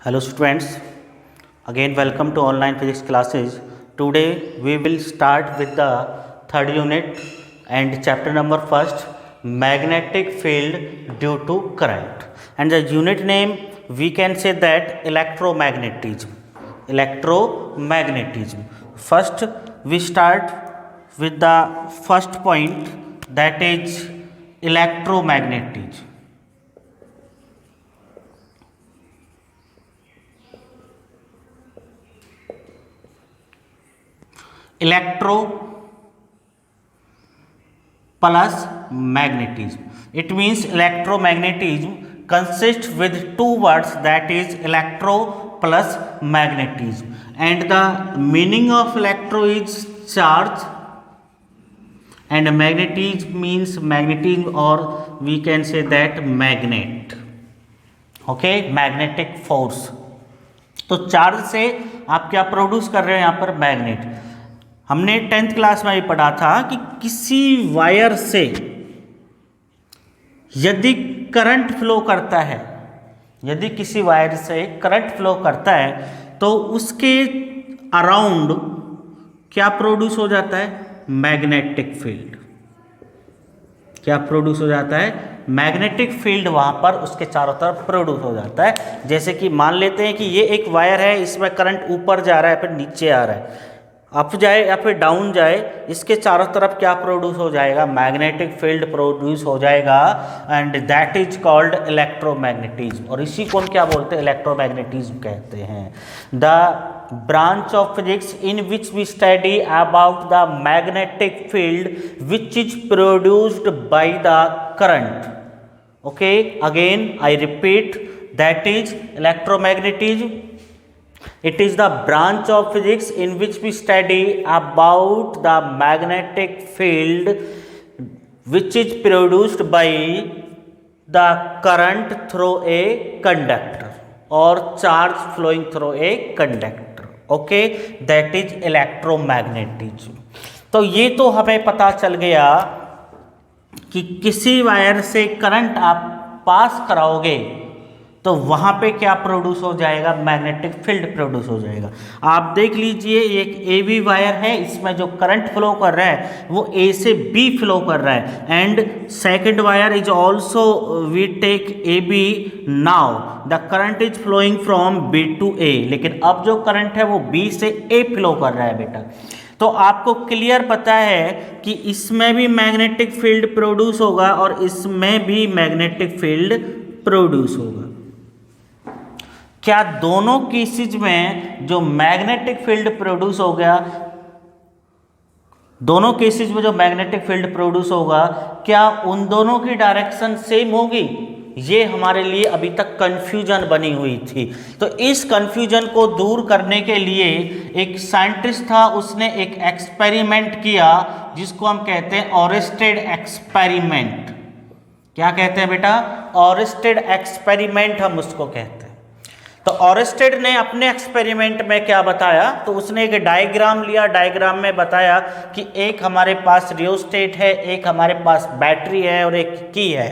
Hello students, again welcome to online physics classes. Today we will start with the third unit and chapter number first, magnetic field due to current, and the unit name we can say that electromagnetism. First we start with the first point, that is electromagnetism. Electro plus magnetism. It means electromagnetism consists with two words, that is electro plus magnetism, and the meaning of electro is charge and magnetism means magnetism, or we can say that magnet. Okay, magnetic force. तो charge से आप क्या produce कर रहे हो यहाँ पर? Magnet. हमने 10th क्लास में भी पढ़ा था कि किसी वायर से यदि करंट फ्लो करता है, यदि किसी वायर से करंट फ्लो करता है तो उसके अराउंड क्या प्रोड्यूस हो जाता है? Magnetic field. क्या प्रोड्यूस हो जाता है? मैग्नेटिक फील्ड वहां पर उसके चारों तरफ प्रोड्यूस हो जाता है. जैसे कि मान लेते हैं कि ये एक वायर है, इसमें करंट ऊपर जा रहा है फिर नीचे आ रहा है, अप जाए या फिर डाउन जाए, इसके चारों तरफ क्या प्रोड्यूस हो जाएगा? मैग्नेटिक फील्ड प्रोड्यूस हो जाएगा, and that is called electromagnetism. और इसी को हम क्या बोलते हैं? इलेक्ट्रोमैग्नेटिज्म कहते हैं. The branch of physics in which we study about the magnetic field which is produced by the current. Okay, again I repeat, that is electromagnetism. It is the branch of physics in which we study about the magnetic field which is produced by the current through a conductor or charge flowing through a conductor. Okay, that is electromagnetism. तो ये तो हमें पता चल गया कि किसी wire से करंट आप पास कराओगे तो वहां पे क्या प्रोड्यूस हो जाएगा? मैग्नेटिक फील्ड प्रोड्यूस हो जाएगा. आप देख लीजिए, एक ए बी वायर है, इसमें जो करंट फ्लो कर रहा है वो ए से बी फ्लो कर रहा है, and second wire is also we take A B. Now the current is flowing from B to A, लेकिन अब जो करंट है वो बी से ए फ्लो कर रहा है बेटा. तो आपको क्लियर पता है कि इसमें भी मैग्नेटिक फील्ड प्रोड्यूस होगा और इसमें भी मैग्नेटिक फील्ड प्रोड्यूस होगा. क्या दोनों केसेज में जो मैग्नेटिक फील्ड प्रोड्यूस हो गया, दोनों केसेज में जो मैग्नेटिक फील्ड प्रोड्यूस होगा, क्या उन दोनों की डायरेक्शन सेम होगी? ये हमारे लिए अभी तक कंफ्यूजन बनी हुई थी. तो इस कंफ्यूजन को दूर करने के लिए एक साइंटिस्ट था, उसने एक एक्सपेरिमेंट किया जिसको हम कहते हैं ऑरेस्टेड एक्सपेरिमेंट. क्या कहते हैं बेटा? ऑरेस्टेड एक्सपेरिमेंट हम उसको कहते हैं. तो ऑरेस्टेड ने अपने एक्सपेरिमेंट में क्या बताया? तो उसने एक डायग्राम लिया, डायग्राम में बताया कि एक हमारे पास रियोस्टेट है, एक हमारे पास बैटरी है और एक की है.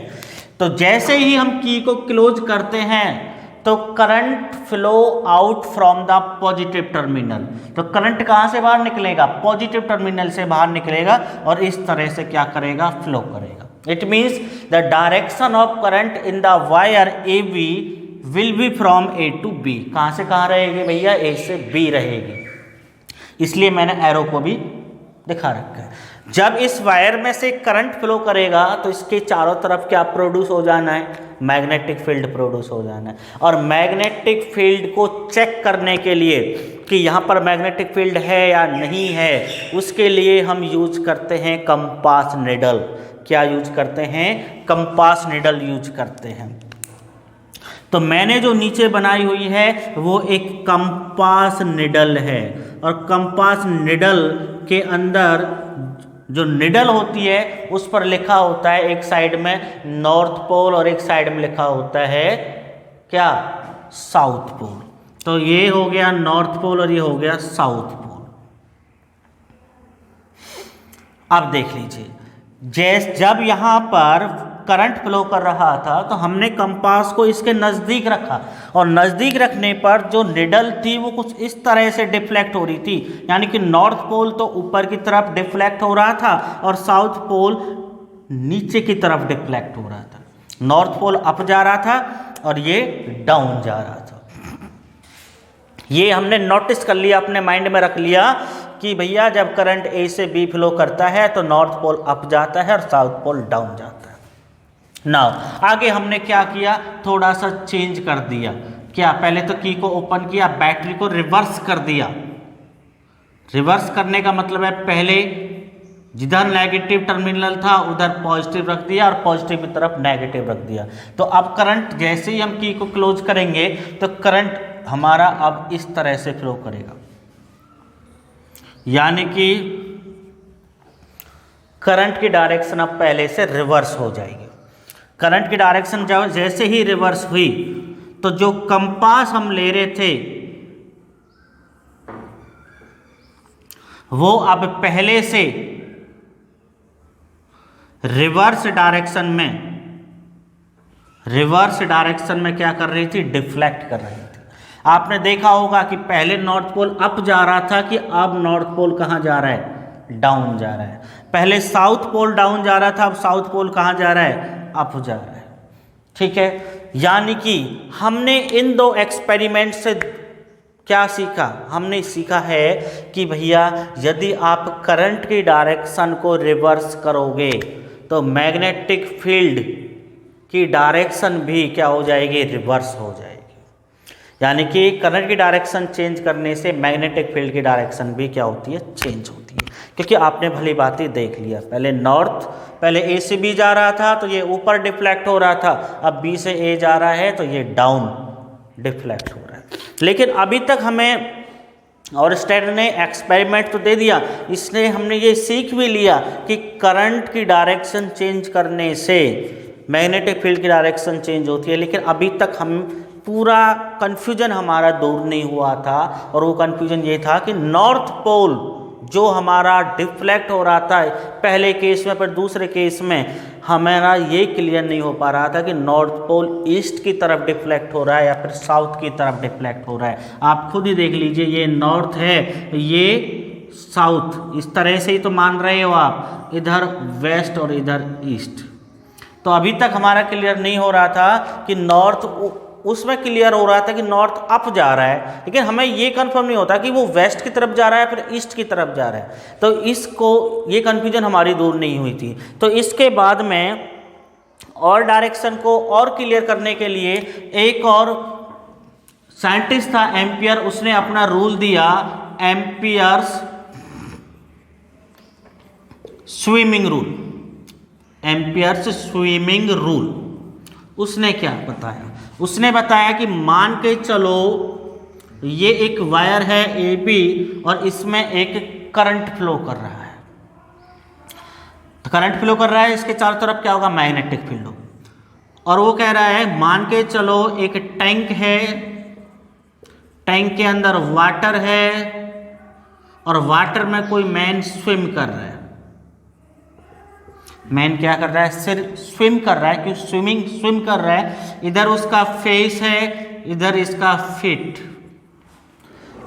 तो जैसे ही हम की को क्लोज करते हैं तो current flow out from the positive terminal. तो करंट कहाँ से बाहर निकलेगा? पॉजिटिव टर्मिनल से बाहर निकलेगा और इस तरह से क्या करेगा? फ्लो करेगा. It means the direction of current in the wire A B will be from A to B. कहाँ से कहाँ रहेगी भैया? ए से बी रहेगी. इसलिए मैंने एरो को भी दिखा रखा है. जब इस वायर में से करंट फ्लो करेगा तो इसके चारों तरफ क्या प्रोड्यूस हो जाना है? मैग्नेटिक फील्ड प्रोड्यूस हो जाना है. और मैग्नेटिक फील्ड को चेक करने के लिए कि यहाँ पर मैग्नेटिक फील्ड है या नहीं है, उसके लिए हम यूज करते हैं कंपास निडल. क्या यूज करते हैं? कंपास निडल यूज करते हैं. तो मैंने जो नीचे बनाई हुई है वो एक कंपास निडल है, और कंपास निडल के अंदर जो निडल होती है उस पर लिखा होता है एक साइड में नॉर्थ पोल और एक साइड में लिखा होता है क्या? South pole. तो ये हो गया नॉर्थ पोल और ये हो गया साउथ पोल. अब देख लीजिए, जब यहाँ पर करंट फ्लो कर रहा था तो हमने कंपास को इसके नज़दीक रखा, और नज़दीक रखने पर जो निडल थी वो कुछ इस तरह से डिफ्लेक्ट हो रही थी, यानी कि नॉर्थ पोल तो ऊपर की तरफ डिफ्लेक्ट हो रहा था और साउथ पोल नीचे की तरफ डिफ्लेक्ट हो रहा था। नॉर्थ पोल अप जा रहा था और ये डाउन जा रहा था। ये हमने नोटिस कर लिया, अपने माइंड में रख लिया कि भैया जब करंट ए से बी फ्लो करता है तो नॉर्थ पोल अप जाता है और साउथ पोल डाउन जाता है। नाउ आगे हमने क्या किया, थोड़ा सा चेंज कर दिया। क्या, पहले तो की को ओपन किया, बैटरी को रिवर्स कर दिया। रिवर्स करने का मतलब है पहले जिधर नेगेटिव टर्मिनल था उधर पॉजिटिव रख दिया और पॉजिटिव की तरफ नेगेटिव रख दिया। तो अब करंट जैसे ही हम की को क्लोज करेंगे तो करंट हमारा अब इस तरह से फ्लो करेगा, यानी कि करंट की डायरेक्शन अब पहले से रिवर्स हो जाएगी। करंट की डायरेक्शन जैसे ही रिवर्स हुई तो जो कंपास हम ले रहे थे वो अब पहले से रिवर्स डायरेक्शन में क्या कर रही थी, डिफ्लेक्ट कर रही थी। आपने देखा होगा कि पहले नॉर्थ पोल अप जा रहा था कि अब नॉर्थ पोल कहाँ जा रहा है, डाउन जा रहा है। पहले साउथ पोल डाउन जा रहा था, अब साउथ पोल कहाँ जा रहा है, अप जा रहा है। ठीक है, यानी कि हमने इन दो एक्सपेरिमेंट से क्या सीखा, हमने सीखा है कि भैया यदि आप करंट की डायरेक्शन को रिवर्स करोगे तो मैग्नेटिक फील्ड की डायरेक्शन भी क्या हो जाएगी, रिवर्स हो जाएगी। यानी कि करंट की डायरेक्शन चेंज करने से मैग्नेटिक फील्ड की डायरेक्शन भी क्या होती है, चेंज होती है। क्योंकि आपने भली बात ही देख लिया, पहले ए से बी जा रहा था तो ये ऊपर डिफ्लेक्ट हो रहा था, अब बी से ए जा रहा है तो ये डाउन डिफ्लेक्ट हो रहा है। लेकिन अभी तक हमें और स्टेट ने एक्सपेरिमेंट तो दे दिया, इसलिए हमने ये सीख भी लिया कि करंट की डायरेक्शन चेंज करने से मैग्नेटिक फील्ड की डायरेक्शन चेंज होती है। लेकिन अभी तक हम पूरा कन्फ्यूजन हमारा दूर नहीं हुआ था, और वो कन्फ्यूजन ये था कि नॉर्थ पोल जो हमारा डिफ्लेक्ट हो रहा था पहले केस में, पर दूसरे केस में हमारा ये क्लियर नहीं हो पा रहा था कि नॉर्थ पोल ईस्ट की तरफ डिफ्लेक्ट हो रहा है या फिर साउथ की तरफ डिफ्लेक्ट हो रहा है। आप खुद ही देख लीजिए, ये नॉर्थ है, ये साउथ, इस तरह से ही तो मान रहे हो आप, इधर वेस्ट और इधर ईस्ट। तो अभी तक हमारा क्लियर नहीं हो रहा था कि नॉर्थ, उसमें क्लियर हो रहा था कि नॉर्थ अप जा रहा है, लेकिन हमें ये कंफर्म नहीं होता कि वो वेस्ट की तरफ जा रहा है फिर ईस्ट की तरफ जा रहा है। तो ये कन्फ्यूजन हमारी दूर नहीं हुई थी। तो इसके बाद में और डायरेक्शन को और क्लियर करने के लिए एक और साइंटिस्ट था एम्पियर, उसने अपना रूल दिया, एम्पियर्स स्विमिंग रूल। उसने क्या बताया, उसने बताया कि मान के चलो ये एक वायर है ए बी और इसमें एक करंट फ्लो कर रहा है। तो करंट फ्लो कर रहा है, इसके चारों तरफ क्या होगा, मैग्नेटिक फील्ड होगा। और वो कह रहा है मान के चलो एक टैंक है, टैंक के अंदर वाटर है और वाटर में कोई मैन स्विम कर रहा है। मैन क्या कर रहा है, सिर्फ स्विम कर रहा है, क्यों स्विम कर रहा है, इधर उसका फेस है, इधर इसका फीट।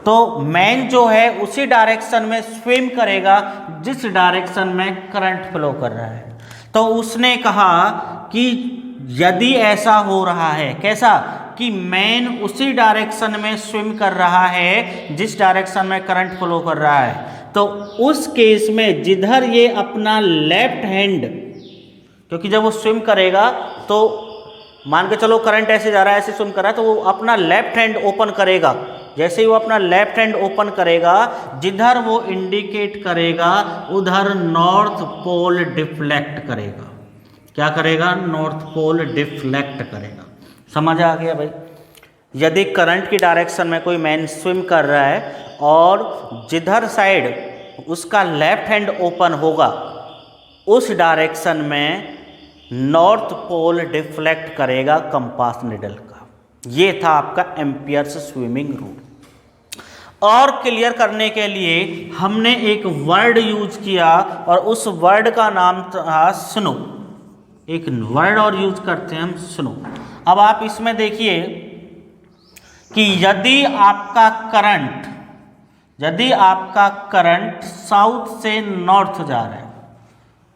तो मैन जो है उसी डायरेक्शन में स्विम करेगा जिस डायरेक्शन में करंट फ्लो कर रहा है। तो उसने कहा कि यदि ऐसा हो रहा है, कैसा, कि मैन उसी डायरेक्शन में स्विम कर रहा है जिस डायरेक्शन में करंट फ्लो कर रहा है, तो उस केस में जिधर ये अपना लेफ्ट हैंड, क्योंकि जब वो स्विम करेगा तो मान के चलो करंट ऐसे जा रहा है, ऐसे स्विम कर रहा है, तो वो अपना लेफ्ट हैंड ओपन करेगा। जैसे ही वो अपना लेफ्ट हैंड ओपन करेगा, जिधर वो इंडिकेट करेगा उधर नॉर्थ पोल डिफ्लेक्ट करेगा। क्या करेगा, नॉर्थ पोल डिफ्लेक्ट करेगा। समझ आ गया भाई। यदि करंट की डायरेक्शन में कोई मैन स्विम कर रहा है और जिधर साइड उसका लेफ्ट हैंड ओपन होगा उस डायरेक्शन में नॉर्थ पोल डिफ्लेक्ट करेगा कंपास निडल का। ये था आपका एम्पियर्स स्विमिंग रूल। और क्लियर करने के लिए हमने एक वर्ड यूज किया और उस वर्ड का नाम था स्नो। एक वर्ड और यूज करते हैं हम, स्नो। अब आप इसमें देखिए कि यदि आपका करंट साउथ से नॉर्थ जा रहा है,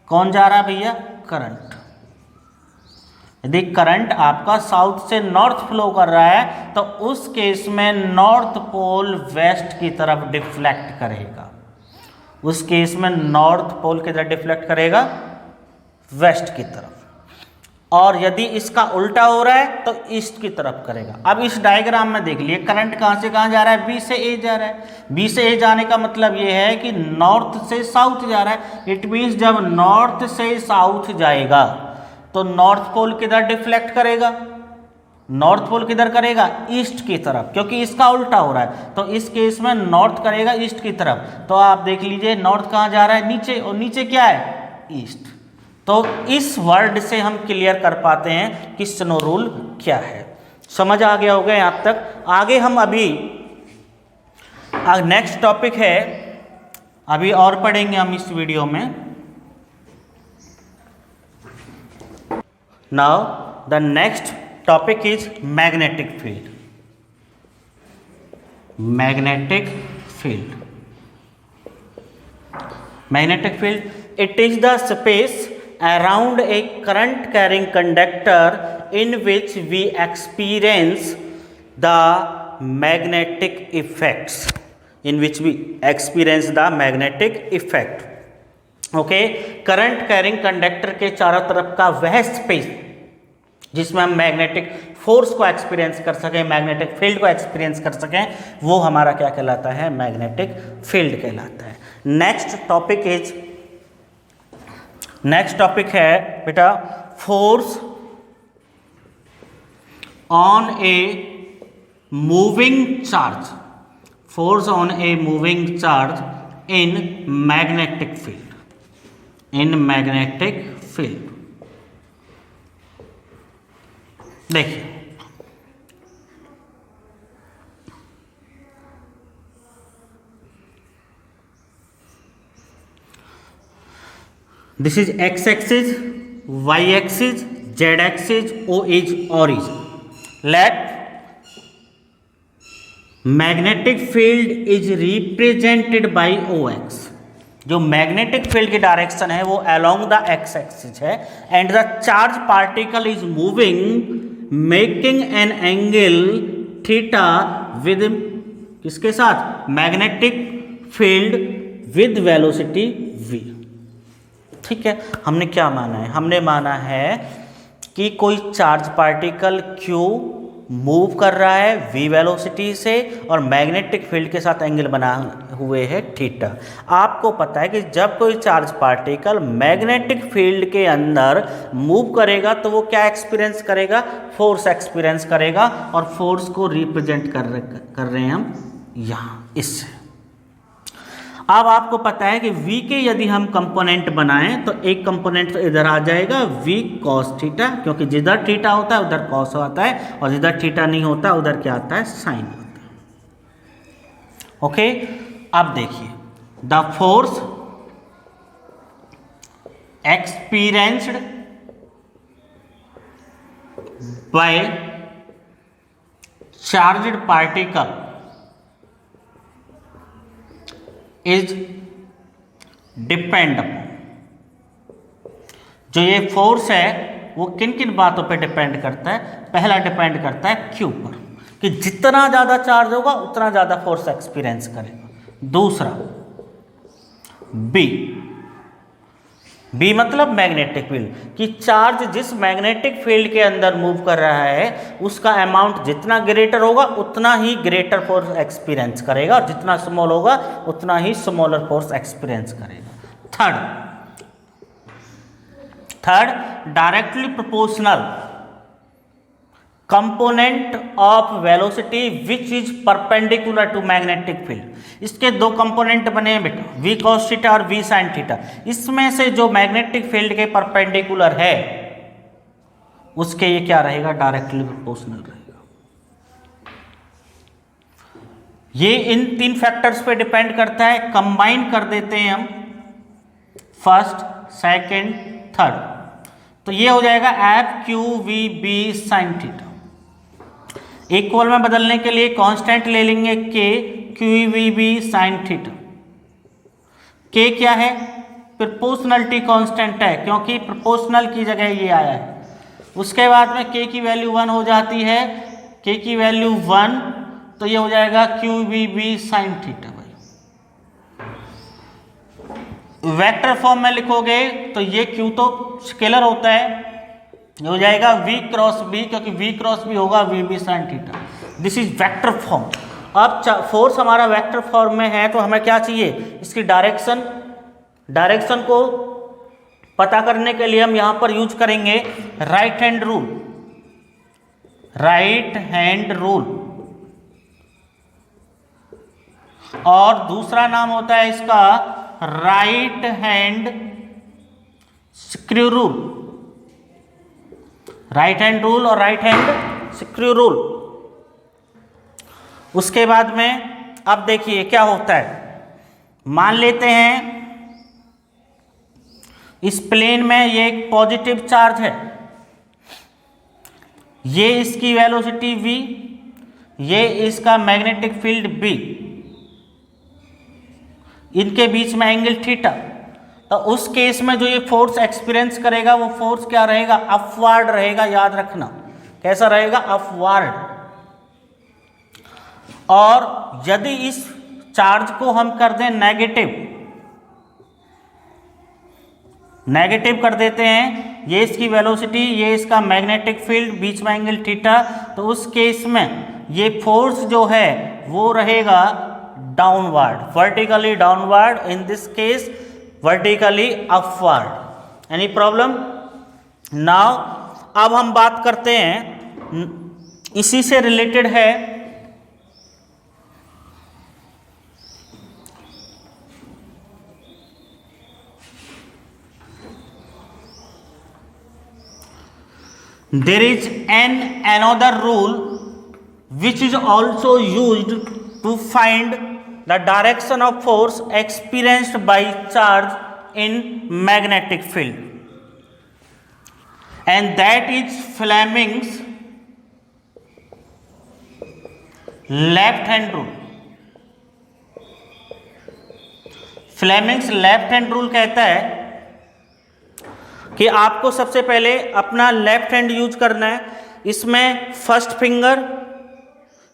कौन जा रहा है भैया? करंट। यदि करंट आपका साउथ से नॉर्थ फ्लो कर रहा है तो उस केस में नॉर्थ पोल वेस्ट की तरफ डिफ्लेक्ट करेगा। उस केस में नॉर्थ पोल किधर डिफ्लेक्ट करेगा? वेस्ट की तरफ। और यदि इसका उल्टा हो रहा है तो ईस्ट की तरफ करेगा। अब इस डायग्राम में देख लिए करंट कहाँ से कहाँ जा रहा है? बी से ए जा रहा है। बी से ए जाने का मतलब ये है कि नॉर्थ से साउथ जा रहा है। इट मीन्स जब नॉर्थ से साउथ जाएगा तो नॉर्थ पोल किधर डिफ्लेक्ट करेगा? नॉर्थ पोल किधर करेगा? ईस्ट की तरफ, क्योंकि इसका उल्टा हो रहा है। तो इस केस में नॉर्थ करेगा ईस्ट की तरफ। तो आप देख लीजिए नॉर्थ कहाँ जा रहा है? नीचे, और नीचे क्या है? ईस्ट। तो इस वर्ड से हम क्लियर कर पाते हैं कि स्नो रूल क्या है। समझ आ गया होगा यहाँ तक। आगे हम अभी नेक्स्ट टॉपिक है, अभी और पढ़ेंगे हम इस वीडियो में। Now the next topic is magnetic field. Magnetic field, magnetic field, it is the space around a current carrying conductor in which we experience the magnetic effects, in which we experience the magnetic effect. Okay, current carrying conductor के चारों तरफ का वह space जिसमें हम magnetic force को experience कर सकें, मैग्नेटिक फील्ड को एक्सपीरियंस कर सकें, वो हमारा क्या कहलाता है? मैग्नेटिक फील्ड कहलाता है। नेक्स्ट टॉपिक है बेटा force on a moving charge. Force on a moving charge in magnetic field. In magnetic field देखिए, this is X axis, Y axis, Z axis, O is origin. Let magnetic field is represented by O X. जो magnetic field की direction है वो along the X axis है, and the charge particle is moving making an angle theta with किसके साथ? Magnetic field with velocity v। ठीक है, हमने क्या माना है? हमने माना है कि कोई चार्ज पार्टिकल q मूव कर रहा है v वेलोसिटी से और मैग्नेटिक फील्ड के साथ एंगल बना हुए है थीटा। आपको पता है कि जब कोई चार्ज पार्टिकल मैग्नेटिक फील्ड के अंदर मूव करेगा तो वो क्या एक्सपीरियंस करेगा? फोर्स एक्सपीरियंस करेगा, और फोर्स को रिप्रेजेंट कर रहे हैं हम यहाँ इससे। अब आपको पता है कि v के यदि हम कंपोनेंट बनाएं तो एक कंपोनेंट तो इधर आ जाएगा v cos थीटा, क्योंकि जिधर थीटा होता है उधर cos आता है, और जिधर थीटा नहीं होता उधर क्या आता है? साइन होता है। ओके, अब देखिए the force experienced bye charged particle is depend upon. जो ये फोर्स है वो किन किन बातों पे डिपेंड करता है? पहला डिपेंड करता है क्यू पर, कि जितना ज़्यादा चार्ज होगा उतना ज़्यादा फोर्स एक्सपीरियंस करेगा। दूसरा बी मतलब मैग्नेटिक फील्ड, कि चार्ज जिस मैग्नेटिक फील्ड के अंदर मूव कर रहा है उसका अमाउंट जितना ग्रेटर होगा उतना ही ग्रेटर फोर्स एक्सपीरियंस करेगा, और जितना स्मॉल होगा उतना ही स्मॉलर फोर्स एक्सपीरियंस करेगा। Third directly proportional component of velocity which is perpendicular to magnetic field. इसके दो कंपोनेंट बने हैं बेटा, v cos थीटा और v sin थीटा। इसमें से जो मैग्नेटिक फील्ड के परपेंडिकुलर है उसके ये क्या रहेगा? डायरेक्टली प्रोपोर्शनल रहेगा। ये इन तीन फैक्टर्स पे डिपेंड करता है। कंबाइन कर देते हैं हम, फर्स्ट, सेकंड, थर्ड। तो ये हो जाएगा F q v B sine theta. Equal में बदलने के लिए कांस्टेंट ले लेंगे k q v B sine theta. K क्या है? प्रोपोर्शनलिटी कांस्टेंट है, क्योंकि प्रोपोर्शनल की जगह ये आया है। उसके बाद में के की वैल्यू 1 हो जाती है, के की वैल्यू 1, तो ये हो जाएगा q v B sine theta. भाई वेक्टर फॉर्म में लिखोगे तो ये क्यू तो स्केलर होता है, ये हो जाएगा v क्रॉस b, क्योंकि v क्रॉस b होगा v b sine theta. This is vector form. अब फोर्स हमारा वेक्टर फॉर्म में है, तो हमें क्या चाहिए? इसकी डायरेक्शन को पता करने के लिए हम यहां पर यूज करेंगे राइट हैंड रूल। और दूसरा नाम होता है इसका right hand screw rule. Right hand rule और राइट हैंड स्क्रू रूल। उसके बाद में अब देखिए क्या होता है। मान लेते हैं इस प्लेन में ये एक पॉजिटिव चार्ज है, ये इसकी वेलोसिटी v, ये इसका मैग्नेटिक फील्ड b, इनके बीच में एंगल थीटा। तो उस केस में जो ये फोर्स एक्सपीरियंस करेगा वो फोर्स क्या रहेगा? अपवार्ड रहेगा। याद रखना कैसा रहेगा? अपवार्ड। और यदि इस चार्ज को हम कर दें नेगेटिव कर देते हैं, ये इसकी वेलोसिटी, ये इसका मैग्नेटिक फील्ड, बीच में एंगल थीटा, तो उस केस में ये फोर्स जो है वो रहेगा downward, vertically downward, in this case vertically upward. Any problem? Now अब हम बात करते हैं, इसी से रिलेटेड है there is another rule which is also used to find the direction of force experienced by charge in magnetic field, and that is Fleming's left hand rule. Fleming's left hand rule कहता है कि आपको सबसे पहले अपना left hand use करना है। इसमें फर्स्ट फिंगर,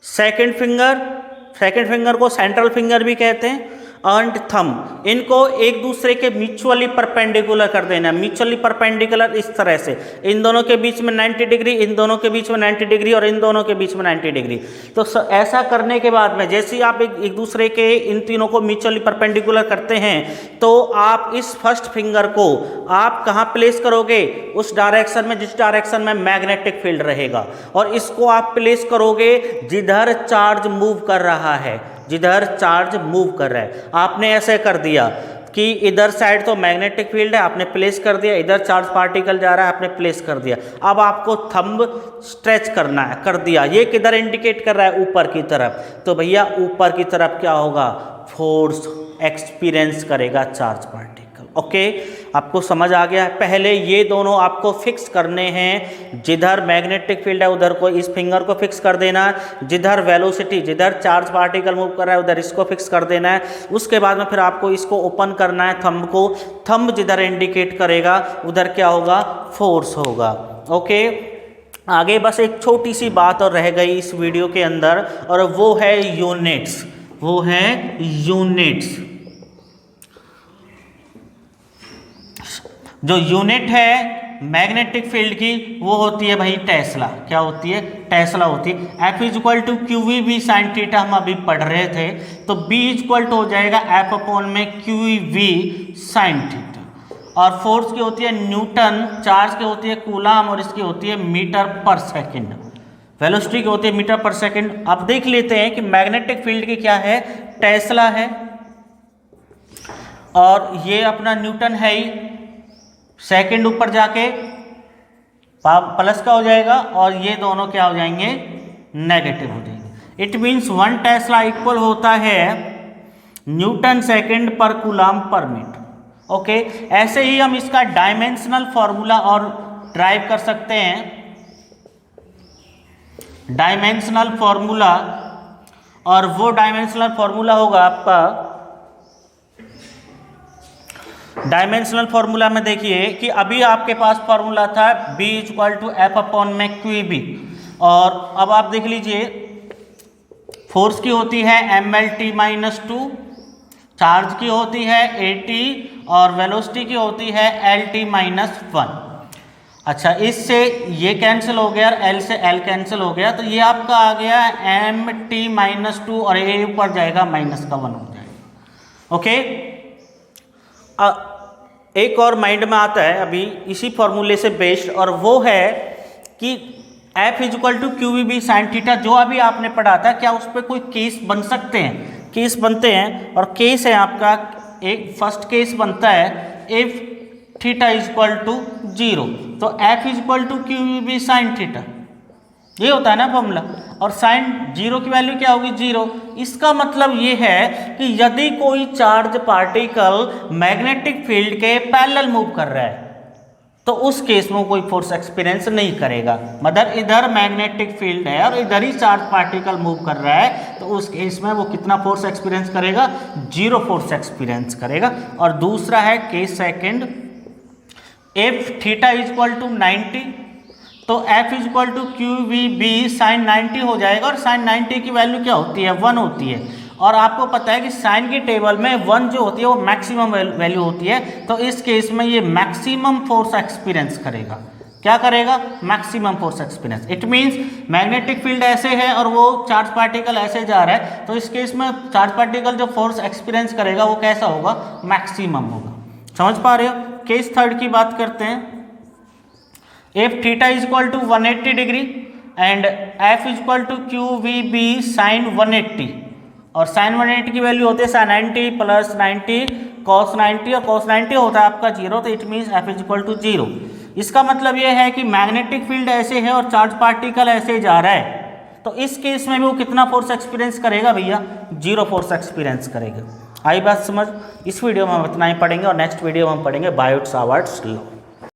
सेकंड फिंगर को सेंट्रल फिंगर भी कहते हैं, एंड थंब, इनको एक दूसरे के म्यूचुअली परपेंडिकुलर कर देना है। म्यूचुअली परपेंडिकुलर इस तरह से, इन दोनों के बीच में 90 डिग्री, इन दोनों के बीच में 90 डिग्री और इन दोनों के बीच में 90 डिग्री। तो ऐसा करने के बाद में जैसे ही आप एक दूसरे के इन तीनों को म्यूचुअली परपेंडिकुलर करते हैं, तो आप इस फर्स्ट फिंगर को आप कहाँ प्लेस करोगे? उस डायरेक्शन में जिस डायरेक्शन में मैग्नेटिक फील्ड रहेगा, और इसको आप प्लेस करोगे जिधर चार्ज मूव कर रहा है, जिधर चार्ज मूव कर रहा है। आपने ऐसे कर दिया कि इधर साइड तो मैग्नेटिक फील्ड है, आपने प्लेस कर दिया, इधर चार्ज पार्टिकल जा रहा है, आपने प्लेस कर दिया। अब आपको थंब स्ट्रेच करना है, कर दिया। ये किधर इंडिकेट कर रहा है? ऊपर की तरफ। तो भैया ऊपर की तरफ क्या होगा? फोर्स एक्सपीरियंस करेगा चार्ज पार्टिकल। ओके, आपको समझ आ गया? पहले ये दोनों आपको फिक्स करने हैं। जिधर मैग्नेटिक फील्ड है उधर को इस फिंगर को फिक्स कर देना, जिधर वेलोसिटी, जिधर चार्ज पार्टिकल मूव कर रहा है उधर इसको फिक्स कर देना है। उसके बाद में फिर आपको इसको ओपन करना है, थंब को। थंब जिधर इंडिकेट करेगा उधर क्या होगा? फोर्स होगा। ओके, आगे बस एक छोटी सी बात और रह गई इस वीडियो के अंदर, और वो है यूनिट्स। वो है यूनिट्स। जो यूनिट है मैग्नेटिक फील्ड की वो होती है भाई टेस्ला। क्या होती है? टेस्ला होती है। F is equal to q v B sine theta हम अभी पढ़ रहे थे, तो B इज इक्वल टू हो जाएगा F अपॉन में क्यू वी साइन थीटा। और फोर्स की होती है न्यूटन, चार्ज की होती है कूलाम, और इसकी होती है मीटर पर सेकेंड। वेलोसिटी की होती है मीटर पर सेकेंड। अब देख लेते हैं कि मैग्नेटिक फील्ड की क्या है? टेस्ला है, और ये अपना न्यूटन है ही। सेकंड ऊपर जाके प्लस का हो जाएगा, और ये दोनों क्या हो जाएंगे? नेगेटिव हो जाएंगे। इट मीन्स 1 टेस्ला इक्वल होता है न्यूटन सेकंड पर कूलाम पर मीटर। ओके, ऐसे ही हम इसका डायमेंशनल फॉर्मूला और ड्राइव कर सकते हैं डायमेंशनल फॉर्मूला, और वो डायमेंशनल फॉर्मूला होगा आपका, डायमेंशनल फॉर्मूला में देखिए कि अभी आपके पास फॉर्मूला था B = F/QB, और अब आप देख लीजिए फोर्स की होती है mLT-2, चार्ज की होती है AT, और वेलोसिटी की होती है LT-1। अच्छा, इससे ये कैंसिल हो गया, L से L कैंसिल हो गया, तो ये आपका आ गया MT-2, और ये ऊपर जाएगा -1 हो जाएगा। ओके, एक और माइंड में आता है अभी इसी फॉर्मूले से बेस्ड, और वो है कि F = QVB sin थीटा, जो अभी आपने पढ़ा था, क्या उस पर कोई केस बन सकते हैं? केस बनते हैं, और केस है आपका, एक फर्स्ट केस बनता है इफ थीटा = 0, तो F = QVB sin थीटा, ये होता है ना फॉर्मूला, और साइन 0 की वैल्यू क्या होगी? 0। इसका मतलब ये है कि यदि कोई चार्ज पार्टिकल मैग्नेटिक फील्ड के पैरेलल मूव कर रहा है तो उस केस में कोई फोर्स एक्सपीरियंस नहीं करेगा। मतलब इधर मैग्नेटिक फील्ड है और इधर ही चार्ज पार्टिकल मूव कर रहा है, तो उस केस में वो कितना फोर्स एक्सपीरियंस करेगा? 0 फोर्स एक्सपीरियंस करेगा। और दूसरा है केस सेकंड, इफ थीटा = 90, तो F = QVB sin 90 हो जाएगा, और sin 90 की वैल्यू क्या होती है? 1 होती है, और आपको पता है कि साइन की टेबल में 1 जो होती है वो मैक्सिमम वैल्यू होती है, तो इस केस में ये मैक्सिमम फोर्स एक्सपीरियंस करेगा। क्या करेगा? Maximum force experience. It means magnetic field ऐसे है और वो चार्ज पार्टिकल ऐसे जा रहा है, तो इस केस में चार्ज पार्टिकल जो फोर्स एक्सपीरियंस करेगा वो कैसा होगा? मैक्सिमम होगा। समझ पा रहे हो? केस थर्ड की बात करते हैं। If theta = 180 degree and F = QVB sin 180, और sin 180 की वैल्यू होती है sin 90 + 90 cos 90, और cos 90 होता है आपका 0, तो इट मीन्स F = 0। इसका मतलब ये है कि मैग्नेटिक फील्ड ऐसे है और चार्ज पार्टिकल ऐसे जा रहा है, तो इस केस में भी वो कितना फोर्स एक्सपीरियंस करेगा भैया? 0 फोर्स एक्सपीरियंस करेगा। आई बात समझ? इस वीडियो में हम इतना ही पढ़ेंगे, और नेक्स्ट वीडियो में हम पढ़ेंगे बायोट-सावर्ट्स लॉ।